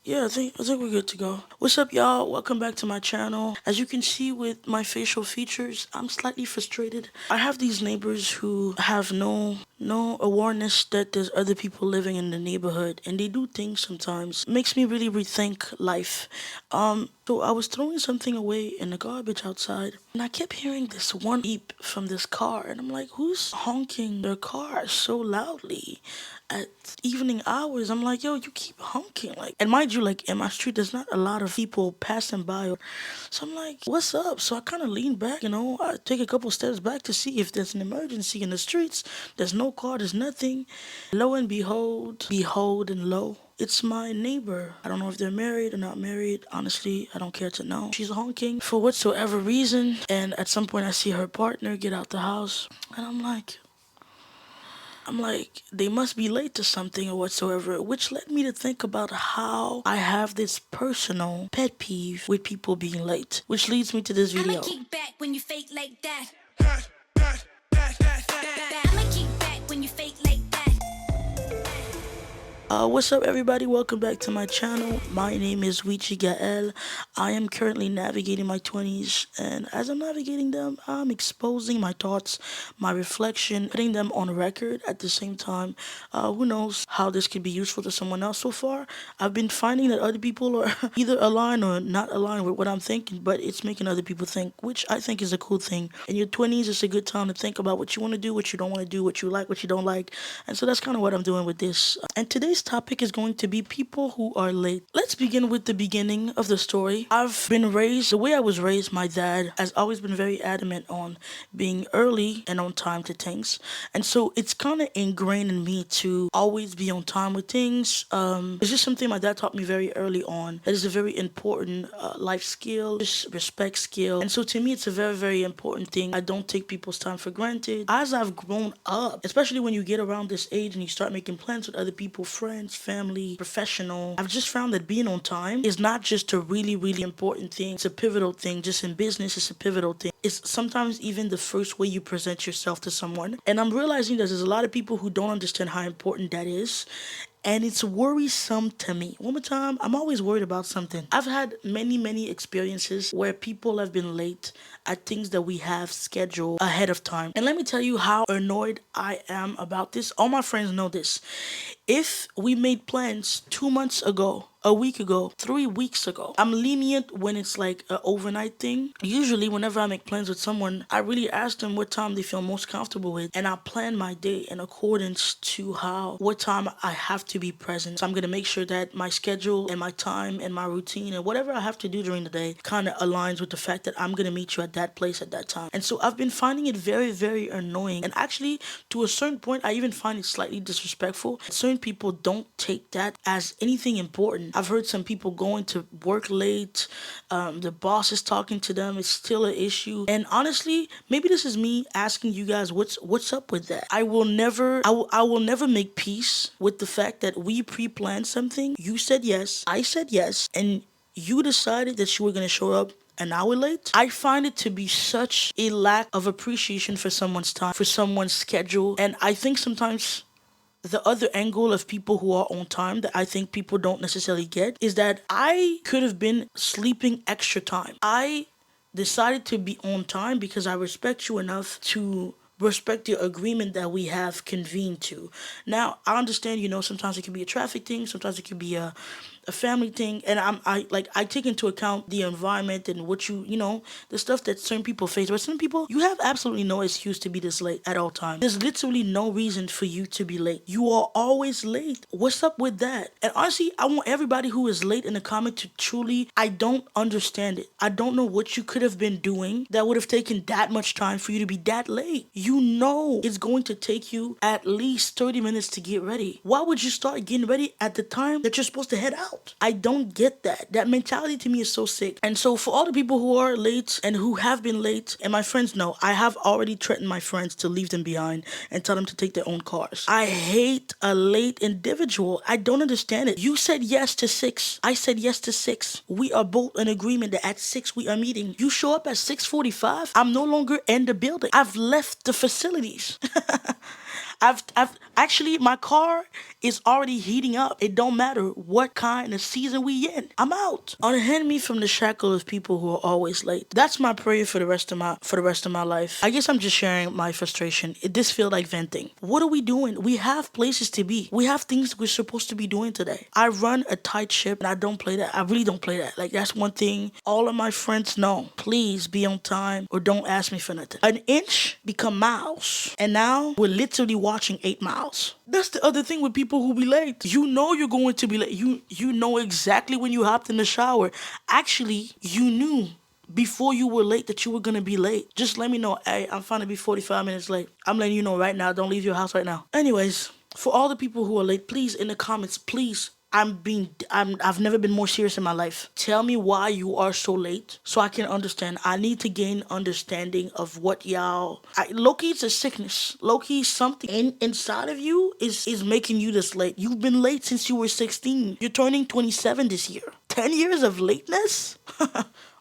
Yeah, I think we're good to go. What's up, y'all? Welcome back to my channel. As you can see with my facial features, I'm slightly frustrated. I have these neighbors who have no awareness that there's other people living in the neighborhood, and they do things sometimes. It makes me really rethink life. So I was throwing something away in the garbage outside, and I kept hearing this one beep from this car, and I'm like, who's honking their car so loudly at evening hours? I'm like, yo, you keep honking. Like, and mind you, like in my street, there's not a lot of people passing by. So I'm like, what's up? So I kind of lean back, I take a couple steps back to see if there's an emergency in the streets. There's no car, there's nothing. Lo and behold and lo, it's my neighbor. I don't know if they're married or not married. Honestly, I don't care to know. She's honking for whatsoever reason. And at some point I see her partner get out the house. And I'm like, they must be late to something or whatsoever, which led me to think about how I have this personal pet peeve with people being late, which leads me to this video. I'ma kick back when you fake like that. I'ma kick back when you fake like that. What's up, everybody? Welcome back to my channel. My name is Widj-Gaëlle. I am currently navigating my 20s, and as I'm navigating them, I'm exposing my thoughts, my reflection, putting them on record at the same time. Who knows how this could be useful to someone else. So far, I've been finding that other people are either aligned or not aligned with what I'm thinking, but it's making other people think, which I think is a cool thing. In your 20s, it's a good time to think about what you want to do, what you don't want to do, what you like, what you don't like. And so that's kind of what I'm doing with this. And today's topic is going to be people who are late. Let's begin with the beginning of the story. I've been raised, the way I was raised, my dad has always been very adamant on being early and on time to things. And so it's kind of ingrained in me to always be on time with things. It's just something my dad taught me very early on. That is a very important life skill, just respect skill. And so to me, it's a very, very important thing. I don't take people's time for granted. As I've grown up, especially when you get around this age and you start making plans with other people, friends, family, professional, I've just found that being on time is not just a really, really important thing. It's a pivotal thing. Just in business, it's a pivotal thing. It's sometimes even the first way you present yourself to someone. And I'm realizing that there's a lot of people who don't understand how important that is. And it's worrisome to me. One more time, I'm always worried about something. I've had many, many experiences where people have been late at things that we have scheduled ahead of time. And let me tell you how annoyed I am about this. All my friends know this. If we made plans 2 months ago, a week ago, 3 weeks ago, I'm lenient when it's like an overnight thing. Usually, whenever I make plans with someone, I really ask them what time they feel most comfortable with, and I plan my day in accordance to what time I have to be present. So I'm gonna make sure that my schedule and my time and my routine and whatever I have to do during the day kind of aligns with the fact that I'm gonna meet you at that place at that time. And so I've been finding it very, very annoying, and actually, to a certain point, I even find it slightly disrespectful. Certain people don't take that as anything important. I've heard some people going to work late. The boss is talking to them. It's still an issue. And honestly, maybe this is me asking you guys, what's up with that? I will never make peace with the fact that we pre-planned something. You said yes. I said yes. And you decided that you were going to show up an hour late. I find it to be such a lack of appreciation for someone's time, for someone's schedule. And I think sometimes the other angle of people who are on time that I think people don't necessarily get is that I could have been sleeping extra time. I decided to be on time because I respect you enough to respect the agreement that we have convened to. Now, I understand, sometimes it can be a traffic thing, sometimes it can be a family thing, and I take into account the environment and what the stuff that certain people face. But some people, you have absolutely no excuse to be this late at all times. There's literally no reason for you to be late. You are always late. What's up with that? And honestly, I want everybody who is late in the comment to truly, I don't understand it. I don't know what you could have been doing that would have taken that much time for you to be that late. You know it's going to take you at least 30 minutes to get ready. Why would you start getting ready at the time that you're supposed to head out? I don't get that. That mentality to me is so sick. And so for all the people who are late and who have been late, and my friends know, I have already threatened my friends to leave them behind and tell them to take their own cars. I hate a late individual. I don't understand it. You said yes to 6. I said yes to 6. We are both in agreement that at 6 we are meeting. You show up at 6:45. I'm no longer in the building. I've left the facilities. I've actually my car is already heating up. It don't matter what kind of season we in. I'm out. Unhand me from the shackle of people who are always late. That's my prayer for the rest of my life. I guess I'm just sharing my frustration. This feel like venting. What are we doing? We have places to be. We have things we're supposed to be doing today. I run a tight ship and I don't play that. I really don't play that. Like that's one thing all of my friends know. Please be on time or don't ask me for nothing. An inch become miles. And now we're literally watching 8 miles. That's the other thing with people who be late. You know you're going to be late. You know exactly when you hopped in the shower. Actually, you knew before you were late that you were gonna be late. Just let me know. Hey, I'm fine to be 45 minutes late. I'm letting you know right now. Don't leave your house right now. Anyways, for all the people who are late, please in the comments, please. I've never been more serious in my life. Tell me why you are so late so I can understand. I need to gain understanding of what y'all. Low-key, it's a sickness. Low-key, something inside of you is making you this late. You've been late since you were 16. You're turning 27 this year. 10 years of lateness?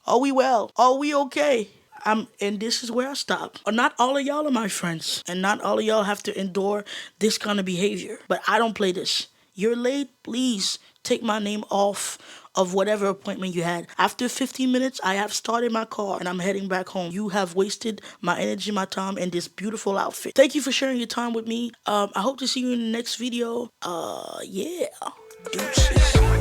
Are we well? Are we okay? And this is where I stop. Not all of y'all are my friends, and not all of y'all have to endure this kind of behavior. But I don't play this. You're late, please take my name off of whatever appointment you had. After 15 minutes, I have started my car and I'm heading back home. You have wasted my energy, my time, and this beautiful outfit. Thank you for sharing your time with me. I hope to see you in the next video. Yeah. Deuces.